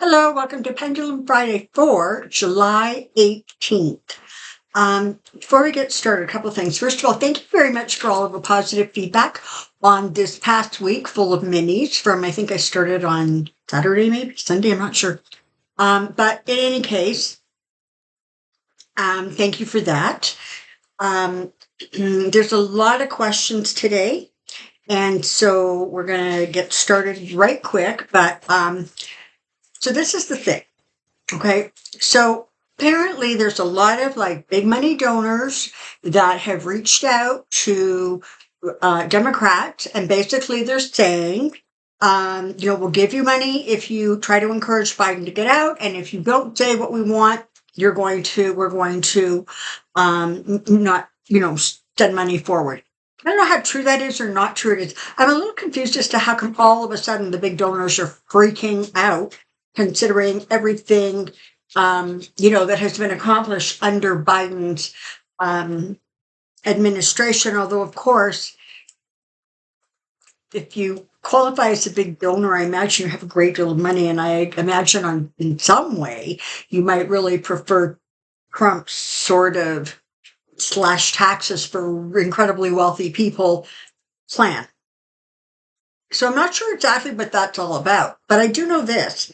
Hello, welcome to Pendulum Friday for July 18th. Before we get started, a couple of things. First of all, thank you very much for all of the positive feedback on this past week full of minis from, I think I started on Saturday, maybe Sunday, I'm not sure. But in any case, thank you for that. There's a lot of questions today, and so we're going to get started right quick, but so this is the thing, okay? So apparently there's a lot of like big money donors that have reached out to Democrats, and basically they're saying, we'll give you money if you try to encourage Biden to get out, and if you don't say what we want, we're going to not, send money forward. I don't know how true that is or not true it is. I'm a little confused as to how come all of a sudden the big donors are freaking out, considering everything, that has been accomplished under Biden's administration. Although, of course, if you qualify as a big donor, I imagine you have a great deal of money, and I imagine in some way you might really prefer Trump's sort of slash taxes for incredibly wealthy people plan. So I'm not sure exactly what that's all about, but I do know this.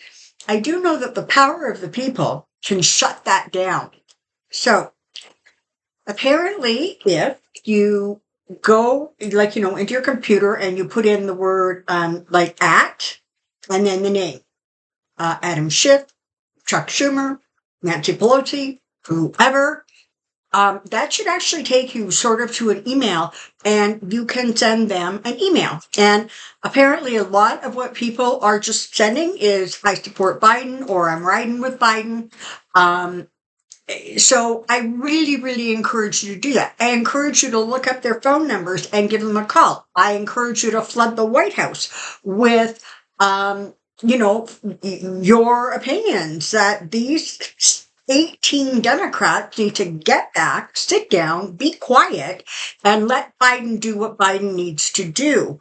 I do know that the power of the people can shut that down. So apparently, if you go into your computer and you put in the word at and then the name, Adam Schiff, Chuck Schumer, Nancy Pelosi, whoever, that should actually take you sort of to an email, and you can send them an email. And apparently a lot of what people are just sending is, I support Biden, or I'm riding with Biden. So I really, really encourage you to do that. I encourage you to look up their phone numbers and give them a call. I encourage you to flood the White House with, your opinions that these 18 Democrats need to get back, sit down, be quiet, and let Biden do what Biden needs to do.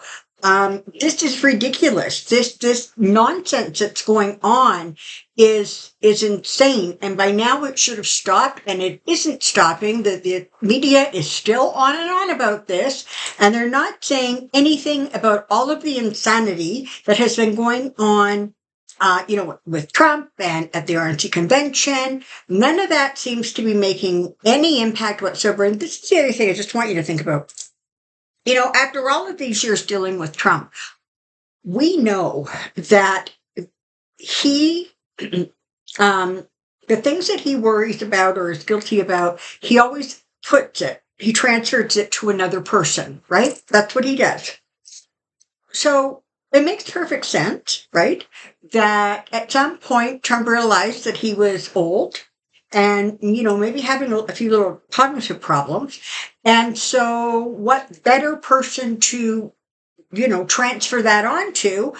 This is ridiculous. This nonsense that's going on is insane. And by now it should have stopped, and it isn't stopping. The media is still on and on about this, and they're not saying anything about all of the insanity that has been going on with Trump and at the RNC convention. None of that seems to be making any impact whatsoever. And this is the other thing I just want you to think about. After all of these years dealing with Trump, we know that he, the things that he worries about or is guilty about, he always he transfers it to another person, right? That's what he does. So it makes perfect sense, right? That at some point Trump realized that he was old and, maybe having a few little cognitive problems. And so what better person to, transfer that on to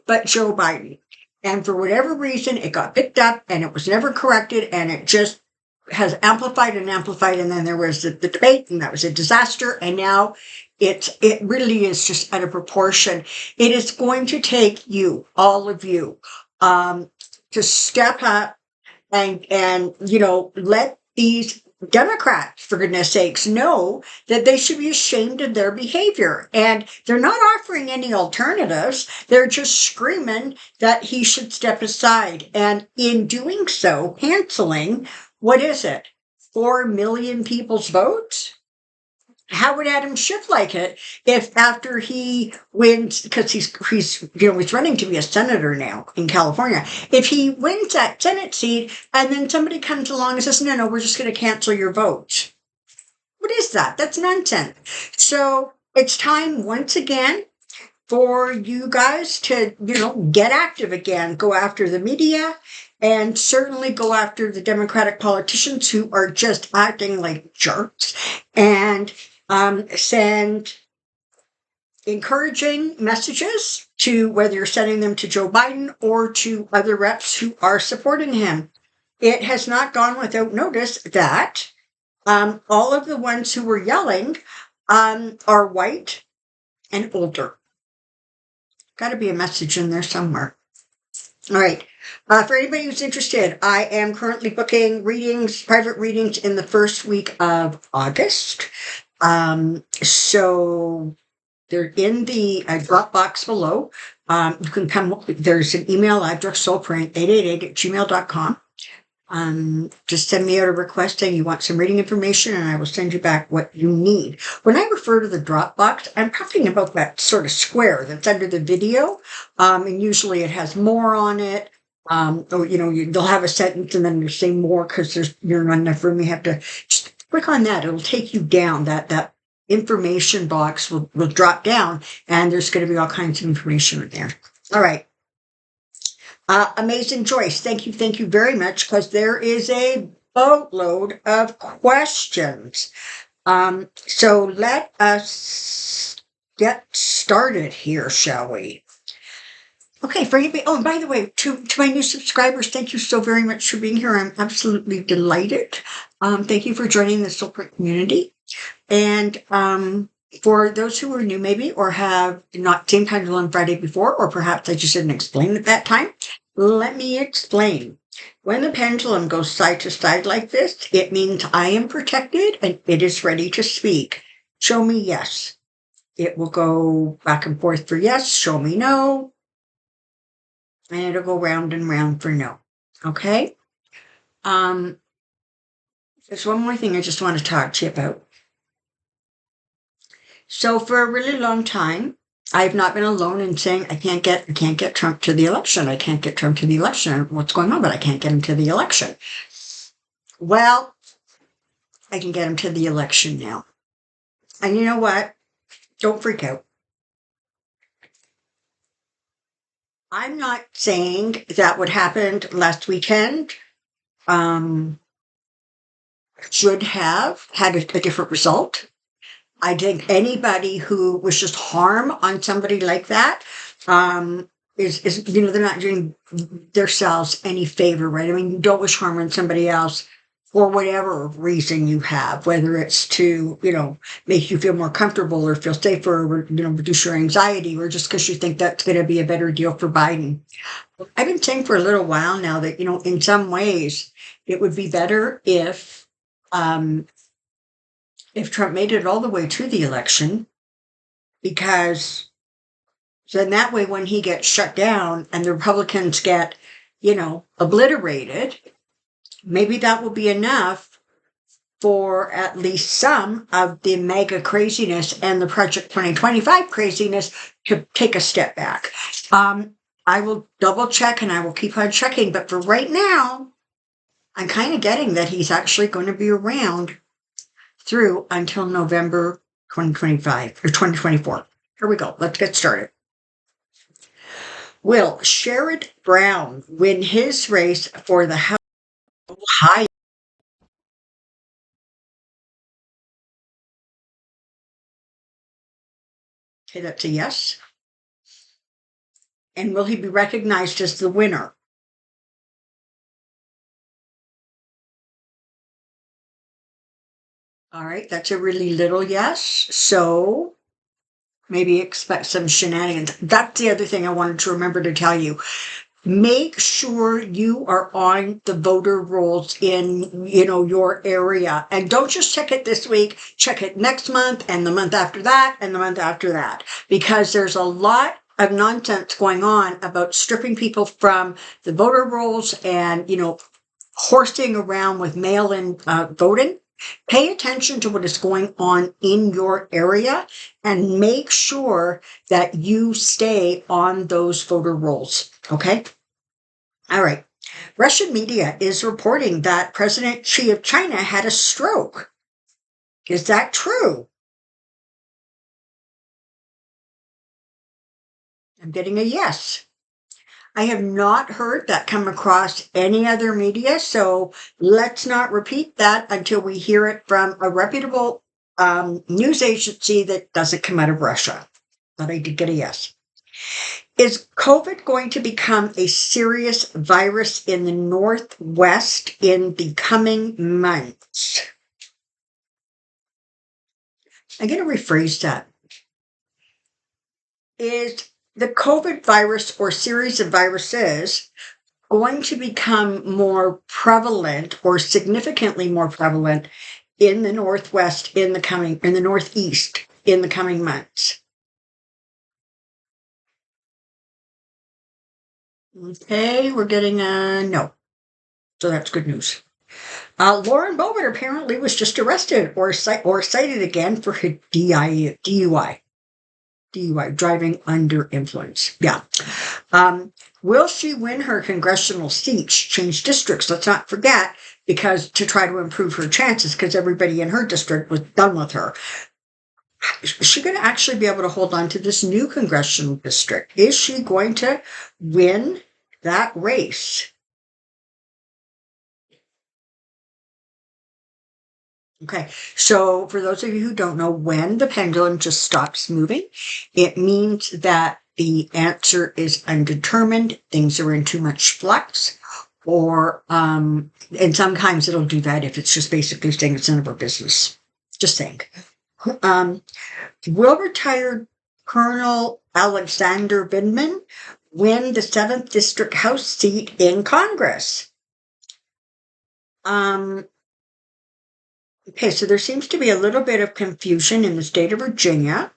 but Joe Biden? And for whatever reason, it got picked up and it was never corrected, and it just has amplified and amplified. And then there was the debate, and that was a disaster. And now it really is just out of proportion. It is going to take you, all of you, to step up and let these Democrats, for goodness sakes, know that they should be ashamed of their behavior. And they're not offering any alternatives. They're just screaming that he should step aside. And in doing so, canceling, what is it? 4 million people's votes? How would Adam Schiff like it if after he wins, because he's running to be a senator now in California, if he wins that Senate seat and then somebody comes along and says, no, we're just going to cancel your vote? What is that? That's nonsense. So it's time once again for you guys to, get active again, go after the media, and certainly go after the Democratic politicians who are just acting like jerks, and send encouraging messages to, whether you're sending them to Joe Biden or to other reps who are supporting him. It has not gone without notice that all of the ones who were yelling are white and older. Got to be a message in there somewhere. All right. For anybody who's interested, I am currently booking readings, private readings in the first week of August. So they're in the drop box below. You can come, there's an email address, soulprint888@gmail.com. Just send me out a request saying you want some reading information and I will send you back what you need. When I refer to the Dropbox, I'm talking about that sort of square that's under the video. And usually it has more on it. Or, they'll have a sentence and then you say more because you're not enough room. You have to just click on that. It'll take you down. That information box will drop down and there's going to be all kinds of information in there. All right. Amazing Joyce, thank you very much, because there is a boatload of questions. So let us get started here, shall we? Okay, for anybody, oh, and by the way, to my new subscribers, thank you so very much for being here. I'm absolutely delighted. Thank you for joining the Soulprint community. And for those who are new maybe, or have not seen Pendulum Friday before, or perhaps I just didn't explain at that time, let me explain. When the pendulum goes side to side like this, it means I am protected and it is ready to speak. Show me yes. It will go back and forth for yes, show me no, and it'll go round and round for no. Okay? There's one more thing I just want to talk to you about. So for a really long time, I've not been alone in saying I can't get Trump to the election. I can't get Trump to the election. What's going on? But I can't get him to the election. Well, I can get him to the election now. And you know what? Don't freak out. I'm not saying that what happened last weekend should have had a different result. I think anybody who wishes harm on somebody like that is they're not doing themselves any favor, right? I mean, you don't wish harm on somebody else for whatever reason you have, whether it's to, make you feel more comfortable or feel safer, or, reduce your anxiety, or just because you think that's going to be a better deal for Biden. I've been saying for a little while now that, in some ways it would be better if Trump made it all the way to the election, because then that way when he gets shut down and the Republicans get, obliterated, maybe that will be enough for at least some of the mega craziness and the Project 2025 craziness to take a step back. I will double check and I will keep on checking, but for right now, I'm kind of getting that he's actually going to be around through until November 2025 or 2024. Here we go. Let's get started. Will Sherrod Brown win his race for the House of Ohio? Okay, that's a yes. And will he be recognized as the winner? All right, that's a really little yes. So maybe expect some shenanigans. That's the other thing I wanted to remember to tell you. Make sure you are on the voter rolls in, your area. And don't just check it this week, check it next month and the month after that and the month after that. Because there's a lot of nonsense going on about stripping people from the voter rolls and, horsing around with mail-in voting. Pay attention to what is going on in your area and make sure that you stay on those voter rolls. Okay? All right. Russian media is reporting that President Xi of China had a stroke. Is that true? I'm getting a yes. I have not heard that come across any other media, so let's not repeat that until we hear it from a reputable news agency that doesn't come out of Russia. But I did get a yes. Is COVID going to become a serious virus in the Northwest in the coming months? I'm going to rephrase that. Is the COVID virus or series of viruses going to become more prevalent or significantly more prevalent in the Northwest in the Northeast in the coming months. Okay, we're getting a no. So that's good news. Lauren Boebert apparently was just arrested or cited again for her DUI, driving under influence. Yeah. Will she win her congressional seats, change districts? Let's not forget, because to try to improve her chances, because everybody in her district was done with her. Is she going to actually be able to hold on to this new congressional district? Is she going to win that race? Okay, so for those of you who don't know, when the pendulum just stops moving, it means that the answer is undetermined, things are in too much flux, or and sometimes it'll do that if it's just basically saying it's none of our business. Just saying. Will retired Colonel Alexander Vindman win the 7th District House seat in Congress? Okay, so there seems to be a little bit of confusion in the state of Virginia,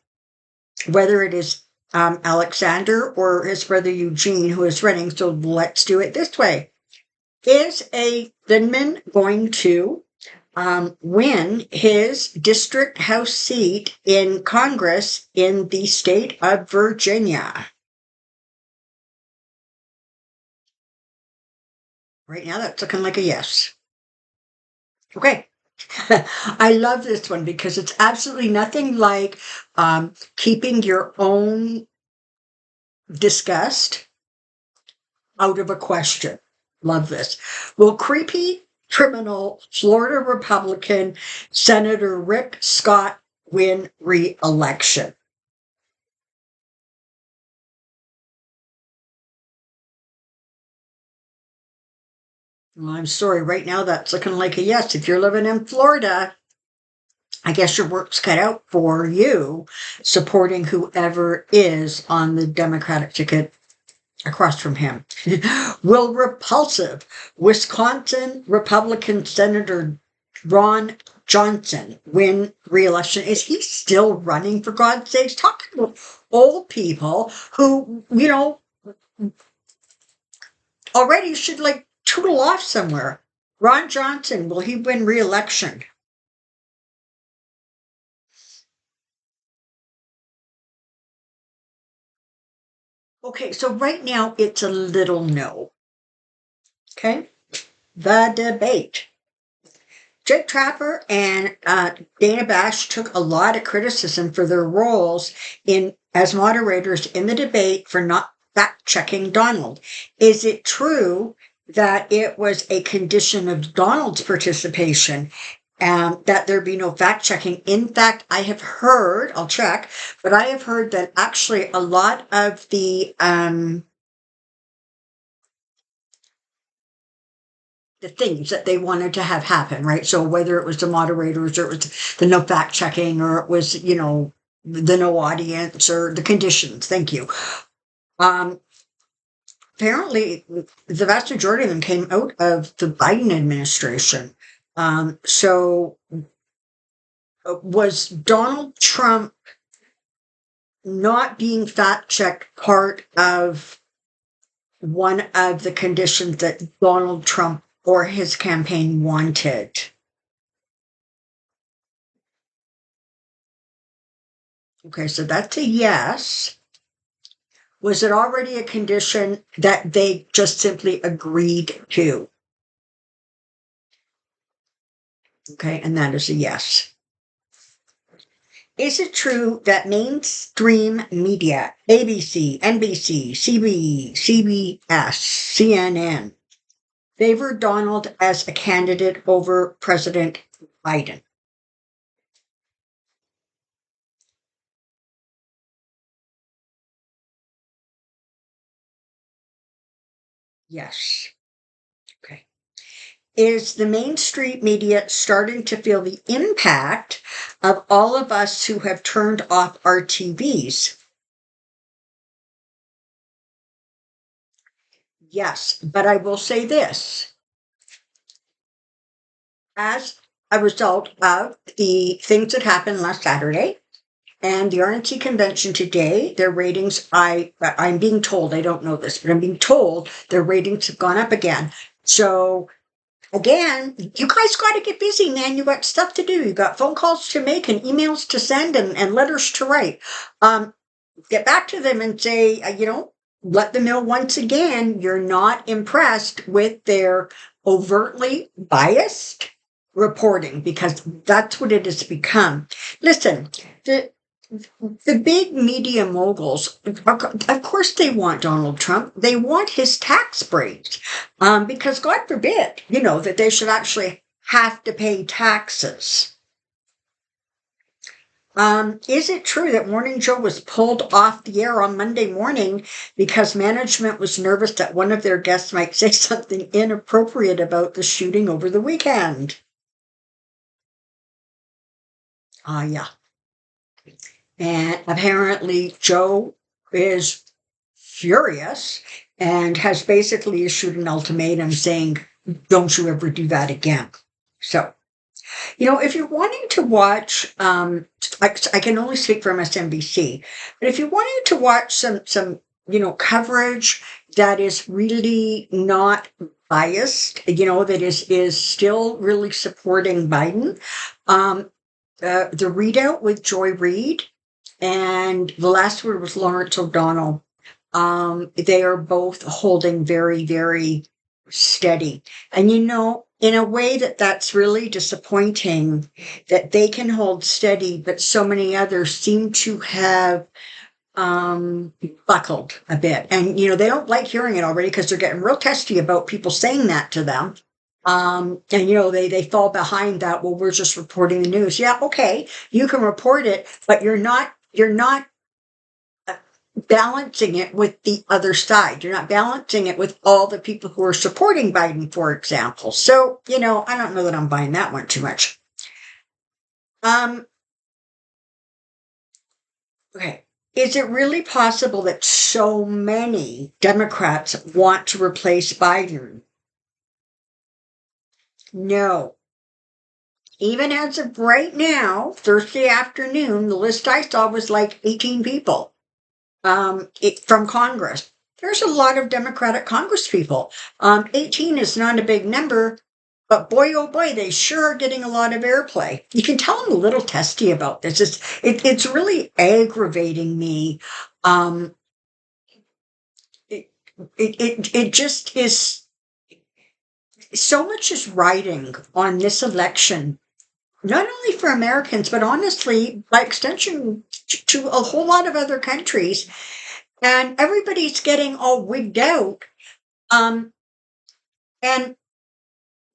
whether it is Alexander or his brother Eugene who is running. So let's do it this way. Is a Vindman going to win his district house seat in Congress in the state of Virginia? Right now, that's looking like a yes. Okay. I love this one because it's absolutely nothing like keeping your own disgust out of a question. Love this. Will creepy criminal Florida Republican Senator Rick Scott win re-election? Well, I'm sorry, right now that's looking like a yes. If you're living in Florida, I guess your work's cut out for you supporting whoever is on the Democratic ticket across from him. Will repulsive Wisconsin Republican Senator Ron Johnson win re-election? Is he still running, for God's sakes? Talking to old people who, already should like tootle off somewhere. Ron Johnson, will he win re-election? Okay, so right now it's a little no. Okay, the debate. Jake Tapper and Dana Bash took a lot of criticism for their roles as moderators in the debate for not fact-checking Donald. Is it true that it was a condition of Donald's participation that there be no fact-checking? In fact, I have heard, I'll check, but I have heard that actually a lot of the things that they wanted to have happen, right? So whether it was the moderators or it was the no fact checking or it was, the no audience or the conditions. Thank you. Apparently, the vast majority of them came out of the Biden administration. So was Donald Trump not being fact checked part of one of the conditions that Donald Trump or his campaign wanted? Okay, so that's a yes. Was it already a condition that they just simply agreed to? Okay, and that is a yes. Is it true that mainstream media, ABC, NBC, CBS, CNN, favor Donald as a candidate over President Biden? Yes. Okay. Is the mainstream media starting to feel the impact of all of us who have turned off our TVs? Yes, but I will say this. As a result of the things that happened last Saturday and the RNC convention today, their ratings, I'm being told, I don't know this, but I'm being told their ratings have gone up again. So again, you guys got to get busy, man. You got stuff to do. You got phone calls to make and emails to send and letters to write. Um, get back to them and say, let them know once again you're not impressed with their overtly biased reporting, because that's what it has become. Listen, the the big media moguls, of course, they want Donald Trump. They want his tax breaks, because God forbid, that they should actually have to pay taxes. Is it true that Morning Joe was pulled off the air on Monday morning because management was nervous that one of their guests might say something inappropriate about the shooting over the weekend? Yeah. And apparently Joe is furious and has basically issued an ultimatum saying, don't you ever do that again. So, if you're wanting to watch, I can only speak for MSNBC, but if you're wanting to watch some coverage that is really not biased, that is still really supporting Biden, the readout with Joy Reid and the last word was Lawrence O'Donnell. They are both holding very, very steady. And in a way that's really disappointing that they can hold steady, but so many others seem to have buckled a bit. And, they don't like hearing it already because they're getting real testy about people saying that to them. And they fall behind that. Well, we're just reporting the news. Yeah, okay, you can report it, but you're not balancing it with the other side. You're not balancing it with all the people who are supporting Biden, for example. So, I don't know that I'm buying that one too much. Okay. Is it really possible that so many Democrats want to replace Biden? No. Even as of right now, Thursday afternoon, the list I saw was like 18 people. From Congress. There's a lot of Democratic Congress people. 18 is not a big number, but boy, oh boy, they sure are getting a lot of airplay. You can tell I'm a little testy about this. It's really aggravating me. Um, it just is, so much is riding on this election, not only for Americans, but honestly, by extension, to a whole lot of other countries. And everybody's getting all wigged out. And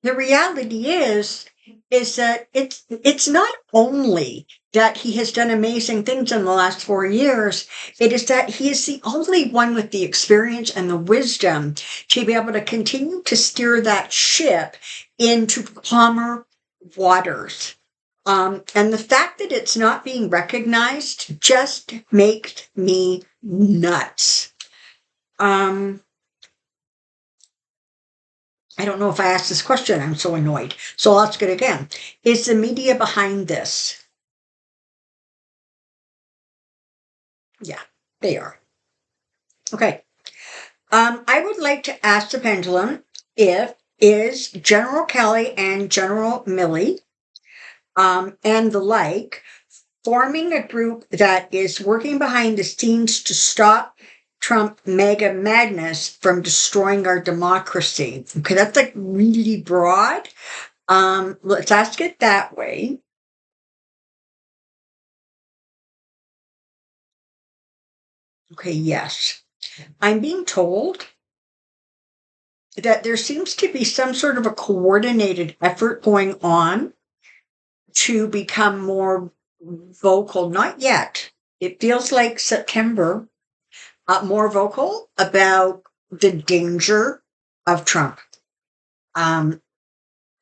the reality is that it's not only that he has done amazing things in the last 4 years, it is that he is the only one with the experience and the wisdom to be able to continue to steer that ship into calmer waters. And the fact that it's not being recognized just makes me nuts. I don't know if I asked this question. I'm so annoyed. So I'll ask it again. Is the media behind this? Yeah, they are. Okay. I would like to ask the pendulum if is General Kelly and General Milley and the like forming a group that is working behind the scenes to stop Trump mega madness from destroying our democracy. Okay, that's like really broad. Let's ask it that way. Okay, yes. I'm being told that there seems to be some sort of a coordinated effort going on to become more vocal. Not yet. It feels like September, more vocal about the danger of Trump. And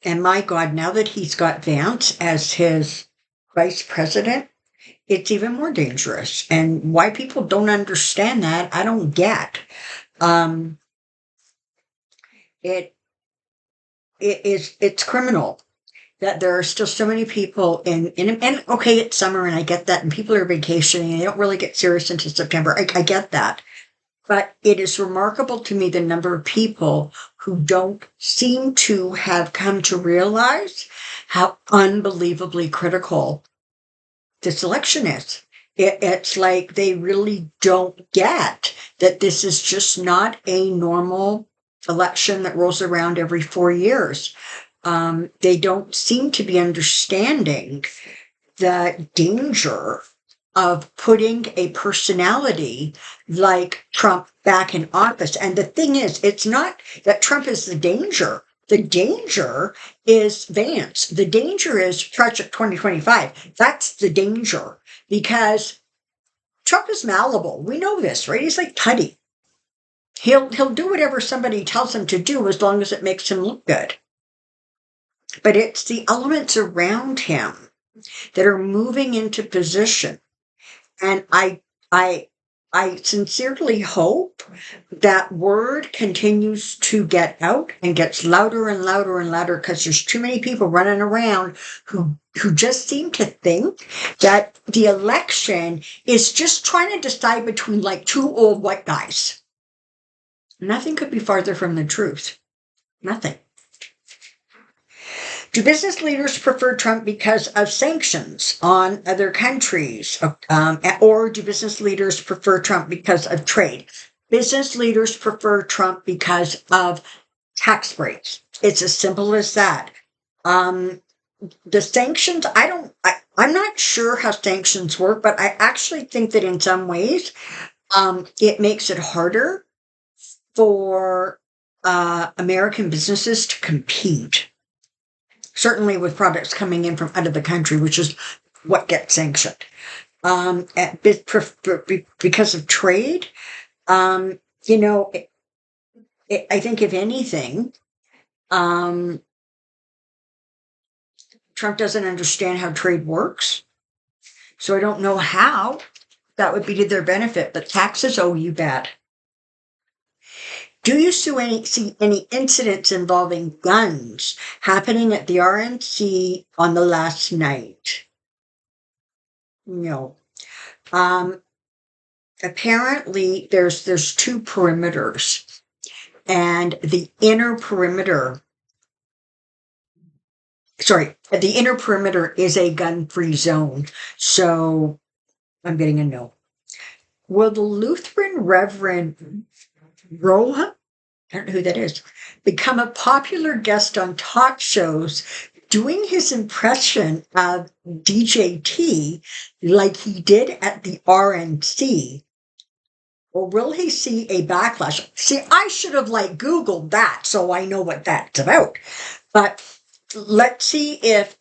my God, now that he's got Vance as his vice president, it's even more dangerous. And why people don't understand that, I don't get. Um, it it's criminal that there are still so many people and okay, it's summer and I get that, and people are vacationing and they don't really get serious until September. I get that. But it is remarkable to me the number of people who don't seem to have come to realize how unbelievably critical this election is. It's like they really don't get that this is just not a normal election that rolls around every 4 years. They don't seem to be understanding the danger of putting a personality like Trump back in office. And the thing is, it's not that Trump is the danger. The danger is Vance. The danger is Project 2025. That's the danger because Trump is malleable. We know this, right? He's like putty. He'll do whatever somebody tells him to do as long as it makes him look good. But it's the elements around him that are moving into position. And I I sincerely hope that word continues to get out and gets louder and louder and louder because there's too many people running around who just seem to think that the election is just trying to decide between like two old white guys. Nothing could be farther from the truth. Nothing. Do business leaders prefer Trump because of sanctions on other countries? Or do business leaders prefer Trump because of trade? Business leaders prefer Trump because of tax breaks. It's as simple as that. The sanctions, I'm not sure how sanctions work, but I actually think that in some ways, it makes it harder for American businesses to compete. Certainly with products coming in from out of the country, which is what gets sanctioned. Because of trade, I think if anything, Trump doesn't understand how trade works. So I don't know how that would be to their benefit, but taxes, oh, you bet. Do you see any incidents involving guns happening at the RNC on the last night? No. Apparently there's two perimeters, and the inner perimeter is a gun-free zone. So I'm getting a no. Will the Lutheran Reverend Roha, I don't know who that is, become a popular guest on talk shows doing his impression of DJT like he did at the RNC? Or will he see a backlash? See, I should have Googled that so I know what that's about. But let's see if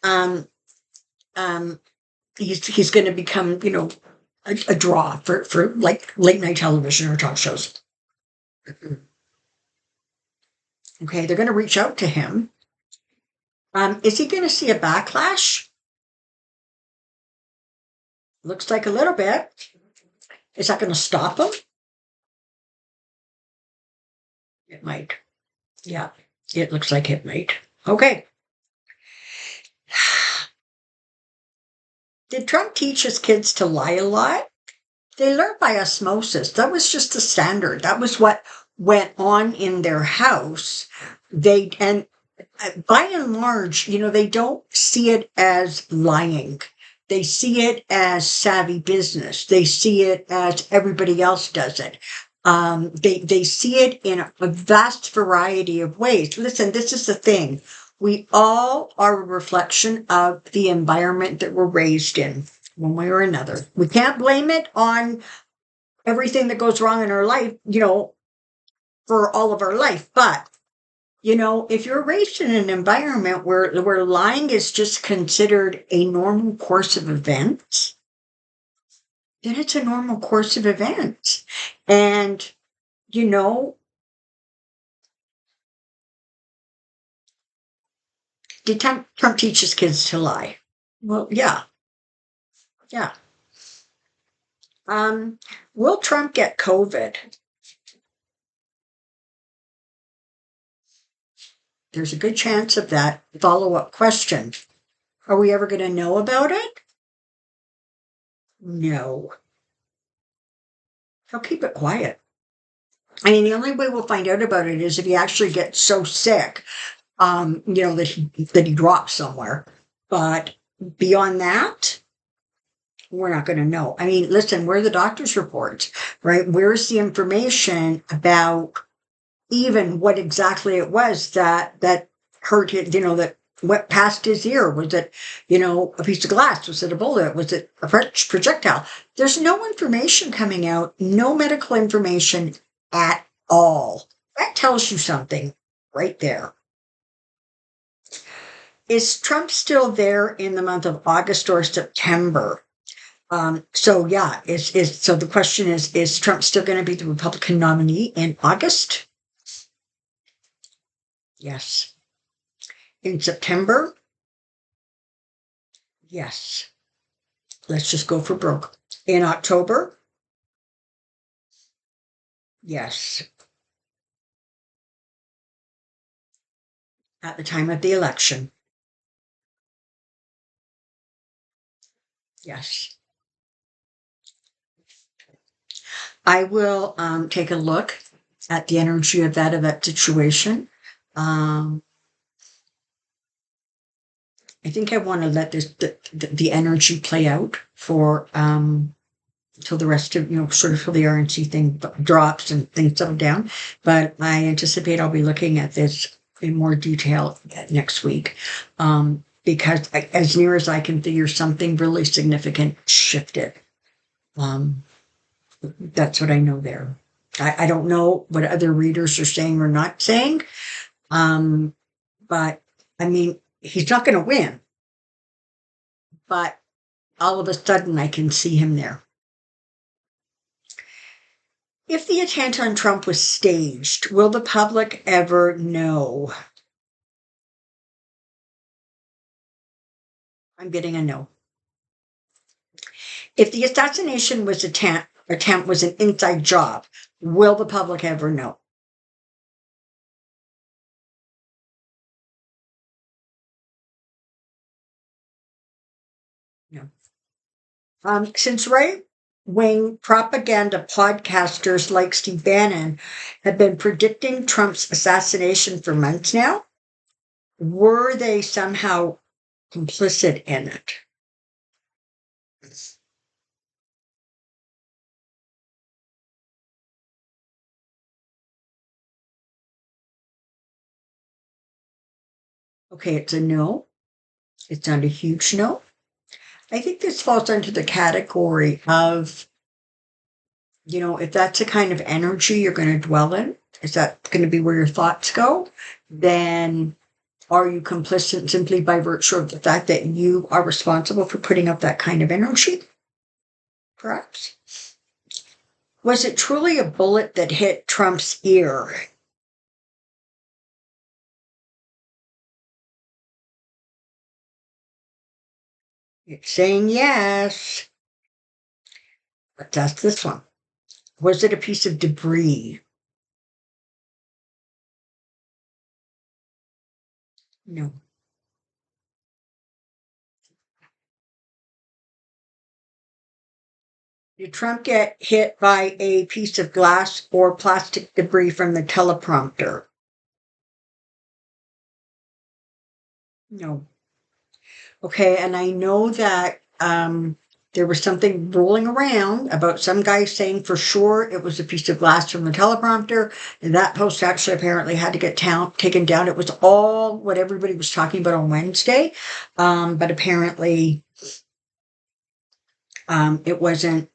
he's going to become, a draw for late night television or talk shows. Okay, they're going to reach out to him. Is he going to see a backlash? Looks like a little bit. Is that going to stop him? It might. Yeah, it looks like it might. Okay. Did Trump teach his kids to lie a lot? They learn by osmosis. That was just the standard. That was what went on in their house. And by and large, they don't see it as lying. They see it as savvy business. They see it as everybody else does it. They see it in a vast variety of ways. Listen, this is the thing. We all are a reflection of the environment that we're raised in, one way or another. We can't blame it on everything that goes wrong in our life, for all of our life. But, if you're raised in an environment where lying is just considered a normal course of events, then it's a normal course of events. And, did Trump teach his kids to lie? Well, yeah. Yeah. Will Trump get COVID? There's a good chance of that. Follow-up question. Are we ever going to know about it? No. He'll keep it quiet. I mean, the only way we'll find out about it is if he actually gets so sick, that he drops somewhere. But beyond that, we're not going to know. I mean, listen, where are the doctor's reports, right? Where's the information about even what exactly it was that hurt it, that went past his ear? Was it, a piece of glass? Was it a bullet? Was it a projectile? There's no information coming out, no medical information at all. That tells you something right there. Is Trump still there in the month of August or September? So the question is Trump still going to be the Republican nominee in August? Yes. In September? Yes. Let's just go for broke. In October? Yes. At the time of the election? Yes. I will take a look at the energy of that situation. I think I want to let the energy play out for till the rest of sort of till the RNC thing drops and things settle down. But I anticipate I'll be looking at this in more detail next week, because as near as I can figure, something really significant shifted. That's what I know there. I don't know what other readers are saying or not saying, but I mean, he's not going to win. But all of a sudden, I can see him there. If the attempt on Trump was staged, will the public ever know? I'm getting a no. If the assassination was attempt was an inside job, will the public ever know? No. Since right-wing propaganda podcasters like Steve Bannon have been predicting Trump's assassination for months now, were they somehow complicit in it? Okay, it's a no. It's not a huge no. I think this falls under the category of, if that's the kind of energy you're going to dwell in, is that going to be where your thoughts go? Then are you complicit simply by virtue of the fact that you are responsible for putting up that kind of energy? Perhaps. Was it truly a bullet that hit Trump's ear? It's saying yes. Let's ask this one. Was it a piece of debris? No. Did Trump get hit by a piece of glass or plastic debris from the teleprompter? No. Okay, and I know that there was something rolling around about some guy saying for sure it was a piece of glass from the teleprompter, and that post actually apparently had to get taken down. It was all what everybody was talking about on Wednesday, but apparently it wasn't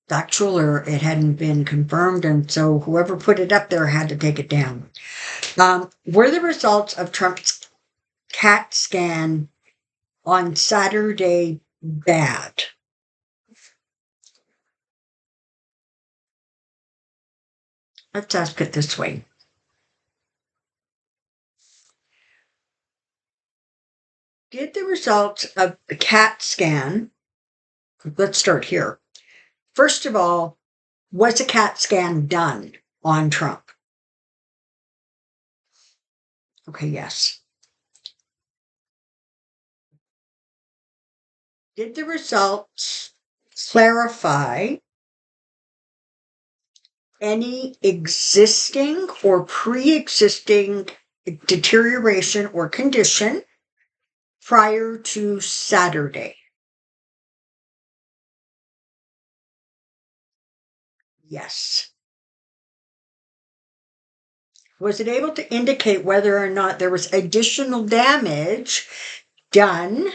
factual or it hadn't been confirmed, and so whoever put it up there had to take it down. Were the results of Trump's CAT scan on Saturday bad? Let's ask it this way. Did the results of the CAT scan, let's start here. First of all, was a CAT scan done on Trump? Okay, yes. Did the results clarify any existing or pre-existing deterioration or condition prior to Saturday? Yes. Was it able to indicate whether or not there was additional damage done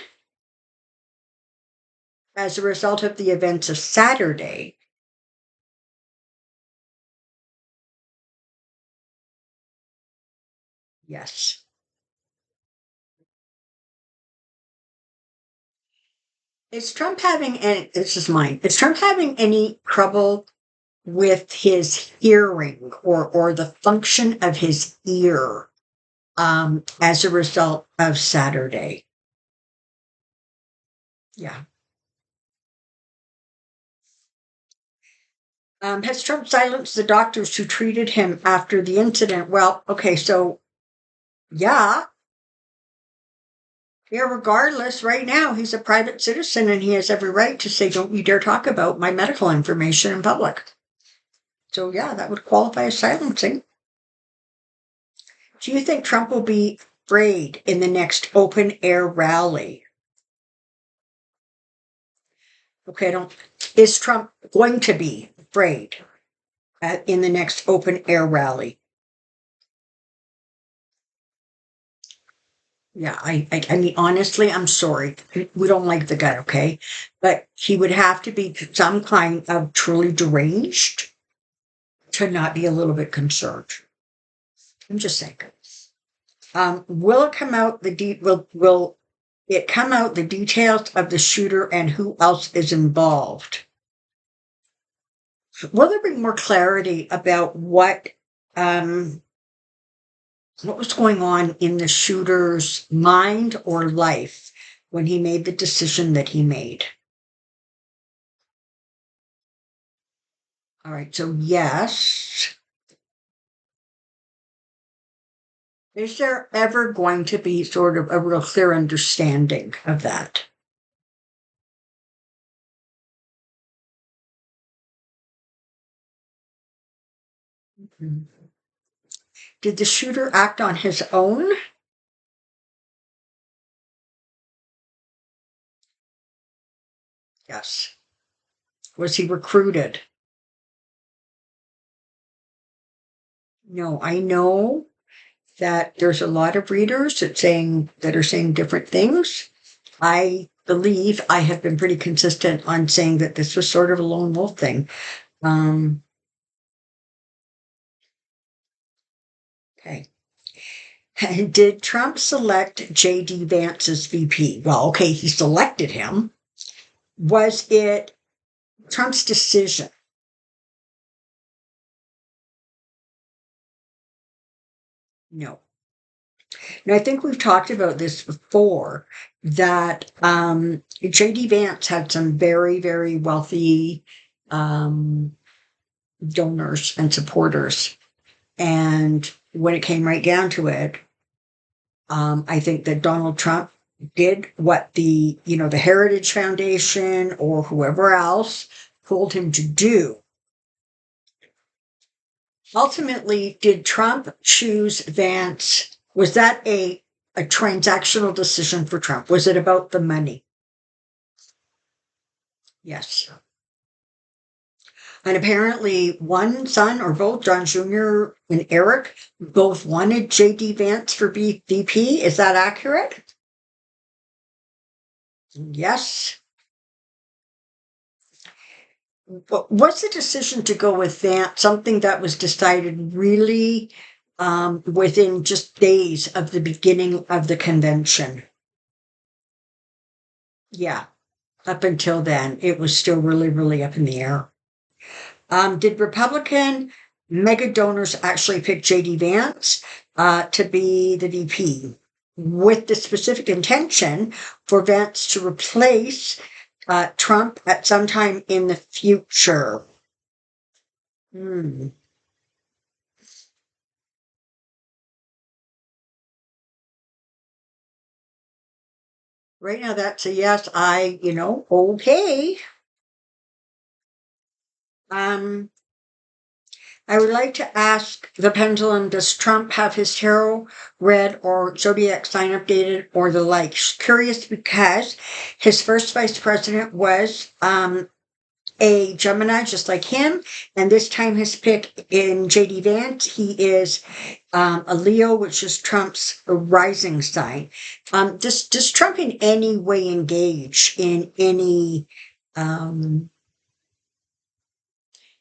as a result of the events of Saturday? Yes. Is Trump having any, this is mine, is Trump having any trouble with his hearing or the function of his ear as a result of Saturday? Yeah. Has Trump silenced the doctors who treated him after the incident? Well, okay, so yeah, regardless, right now he's a private citizen and he has every right to say, don't you dare talk about my medical information in public. So yeah, that would qualify as silencing. Do you think Trump will be afraid in the next open air rally? Okay, I don't. Is Trump going to be afraid in the next open air rally? Yeah, I mean, honestly, I'm sorry. We don't like the guy, okay? But he would have to be some kind of truly deranged to not be a little bit concerned. I'm just saying. Will it come out will it come out the details of the shooter and who else is involved? Will there be more clarity about what was going on in the shooter's mind or life when he made the decision that he made? All right, so yes. Is there ever going to be sort of a real clear understanding of that? Mhm. Did the shooter act on his own? Yes. Was he recruited? No, I know that there's a lot of readers that are saying different things. I believe I have been pretty consistent on saying that this was sort of a lone wolf thing. Um, okay. Did Trump select J.D. Vance as VP? Well, okay, he selected him. Was it Trump's decision? No. Now, I think we've talked about this before that J.D. Vance had some very, very wealthy donors and supporters. And when it came right down to it, I think that Donald Trump did what the Heritage Foundation or whoever else told him to do. Ultimately, did Trump choose Vance? Was that a transactional decision for Trump? Was it about the money? Yes. And apparently, one son or both, John Jr. and Eric, both wanted J.D. Vance for VP. Is that accurate? Yes. But what's the decision to go with Vance? Something that was decided really within just days of the beginning of the convention. Yeah. Up until then, it was still really, really up in the air. Did Republican mega donors actually pick J.D. Vance to be the VP with the specific intention for Vance to replace Trump at some time in the future? Hmm. Right now, that's a yes. Okay. Um, I would like to ask the pendulum, does Trump have his tarot read or zodiac sign updated or the like? Curious because his first vice president was a Gemini just like him, and this time his pick in JD Vance, he is a Leo, which is Trump's rising sign. Does Trump in any way engage in any um,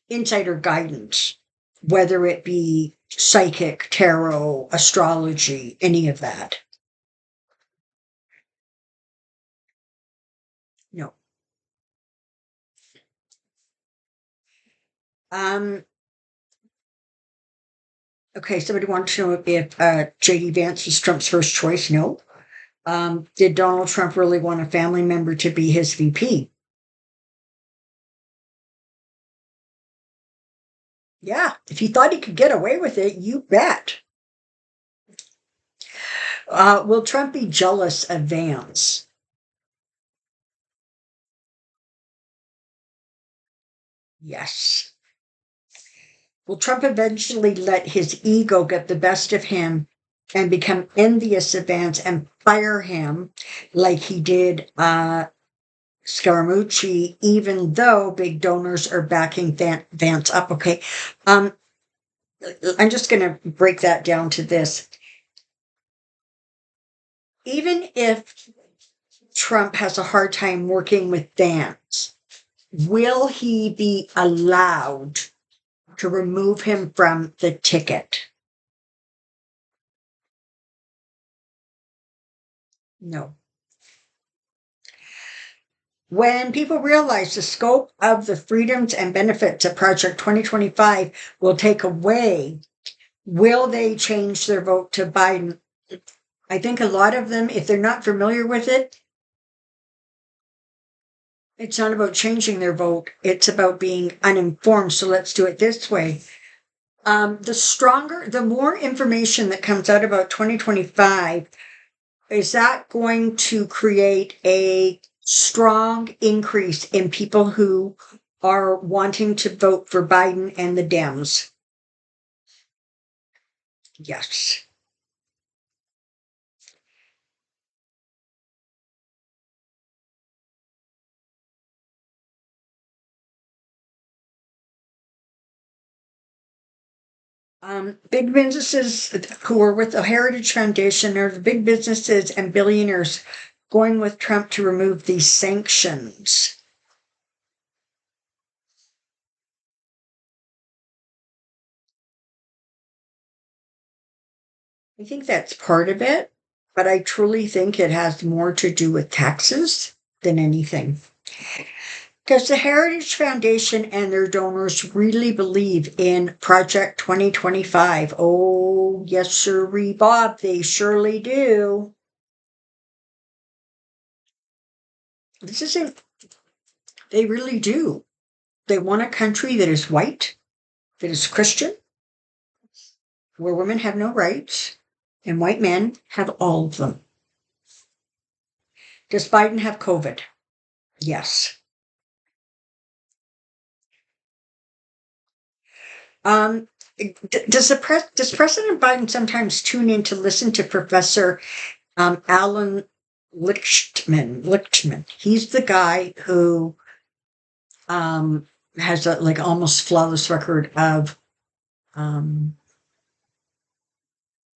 insider guidance, whether it be psychic, tarot, astrology, any of that? No. Um, okay, somebody wants to know if JD Vance was Trump's first choice. No. Did Donald Trump really want a family member to be his VP? Yeah, if he thought he could get away with it, you bet. Will Trump be jealous of Vance? Yes. Will Trump eventually let his ego get the best of him and become envious of Vance and fire him like he did Scaramucci, even though big donors are backing Vance up? Okay. Um, I'm just going to break that down to this. Even if Trump has a hard time working with Vance, will he be allowed to remove him from the ticket? No. When people realize the scope of the freedoms and benefits of Project 2025 will take away, will they change their vote to Biden? I think a lot of them, if they're not familiar with it, it's not about changing their vote. It's about being uninformed. So let's do it this way. The more information that comes out about 2025, is that going to create a strong increase in people who are wanting to vote for Biden and the Dems? Yes. Big businesses who are with the Heritage Foundation are the big businesses and billionaires going with Trump to remove these sanctions. I think that's part of it, but I truly think it has more to do with taxes than anything. Does the Heritage Foundation and their donors really believe in Project 2025? Oh, yes, sir, Bob, they surely do. This isn't, they really do. They want a country that is white, that is Christian, where women have no rights, and white men have all of them. Does Biden have COVID? Yes. Um, does President Biden sometimes tune in to listen to Professor Alan Lichtman? He's the guy who has a like almost flawless record of um,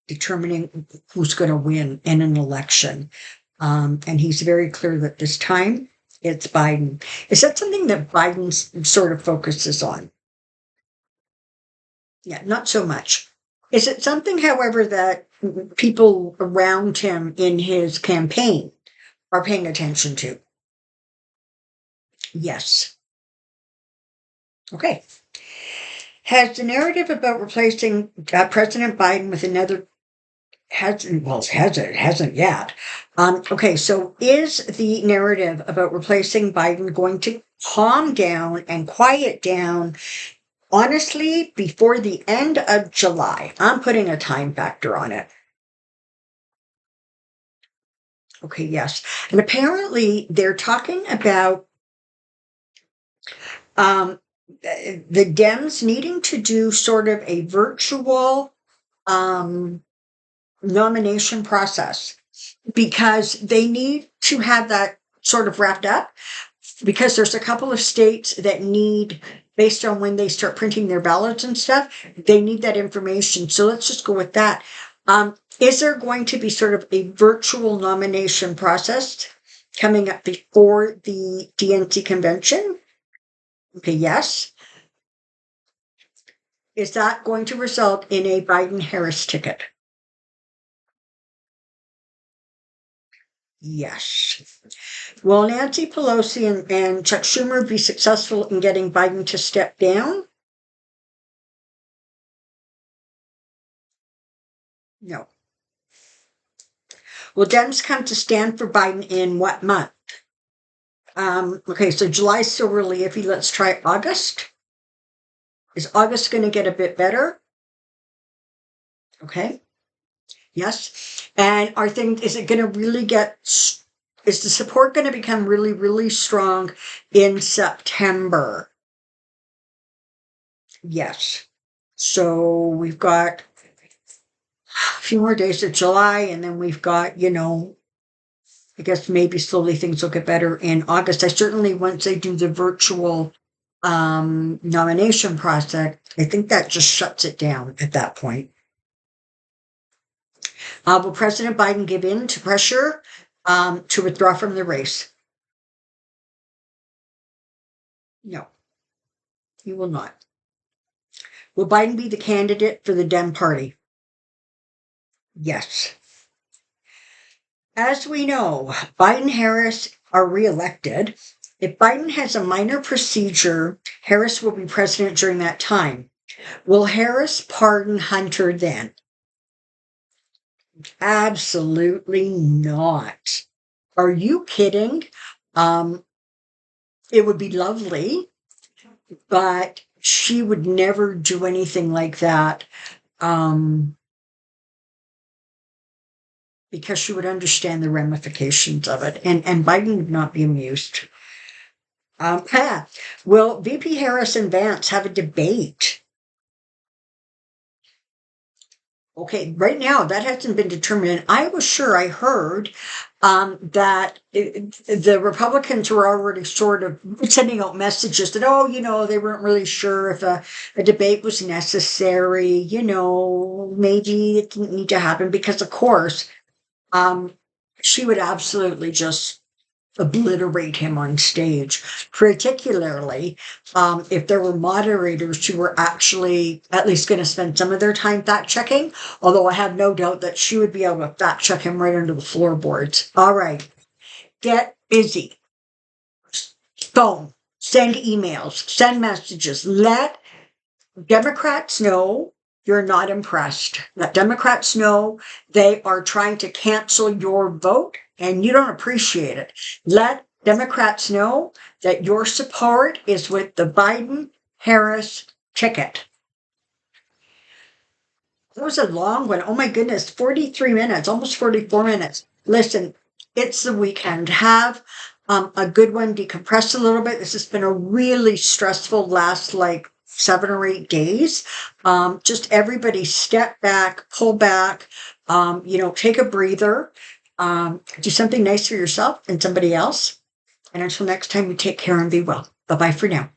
determining who's going to win in an election. And he's very clear that this time it's Biden. Is that something that Biden sort of focuses on? Yeah, not so much. Is it something, however, that people around him in his campaign are paying attention to? Yes. Okay. Has the narrative about replacing President Biden with another hasn't yet. Okay, so is the narrative about replacing Biden going to calm down and quiet down? Honestly, before the end of July, I'm putting a time factor on it. Okay, yes. And apparently they're talking about um, the Dems needing to do sort of a virtual um, nomination process because they need to have that sort of wrapped up because there's a couple of states that need, based on when they start printing their ballots and stuff, they need that information. So let's just go with that. Is there going to be sort of a virtual nomination process coming up before the DNC convention? Okay, yes. Is that going to result in a Biden-Harris ticket? Yes. Will Nancy Pelosi and Chuck Schumer be successful in getting Biden to step down? No. Will Dems come to stand for Biden in what month? Okay, so July's still really iffy. Let's try August. Is August going to get a bit better? Okay. Yes. And is it going to really is the support going to become really, really strong in September? Yes. So we've got a few more days of July, and then we've got, I guess maybe slowly things will get better in August. I certainly, once they do the virtual nomination process, I think that just shuts it down at that point. Will President Biden give in to pressure to withdraw from the race? No, he will not. Will Biden be the candidate for the Dem Party? Yes. As we know, Biden and Harris are reelected. If Biden has a minor procedure, Harris will be president during that time. Will Harris pardon Hunter then? Absolutely not. Are you kidding? It would be lovely, but she would never do anything like that because she would understand the ramifications of it, and Biden would not be amused. Will VP Harris and Vance have a debate? Okay, right now that hasn't been determined. I was sure I heard that the Republicans were already sort of sending out messages that, they weren't really sure if a debate was necessary. Maybe it didn't need to happen because, of course, she would absolutely just obliterate him on stage, particularly if there were moderators who were actually at least going to spend some of their time fact checking, although I have no doubt that she would be able to fact check him right under the floorboards. All right, get busy. Phone, send emails, send messages. Let Democrats know you're not impressed. Let Democrats know they are trying to cancel your vote and you don't appreciate it. Let Democrats know that your support is with the Biden-Harris ticket. That was a long one. Oh my goodness, 43 minutes, almost 44 minutes. Listen, it's the weekend. Have a good one, decompress a little bit. This has been a really stressful last 7 or 8 days. Just everybody step back, pull back, take a breather, do something nice for yourself and somebody else. And until next time, you take care and be well. Bye-bye for now.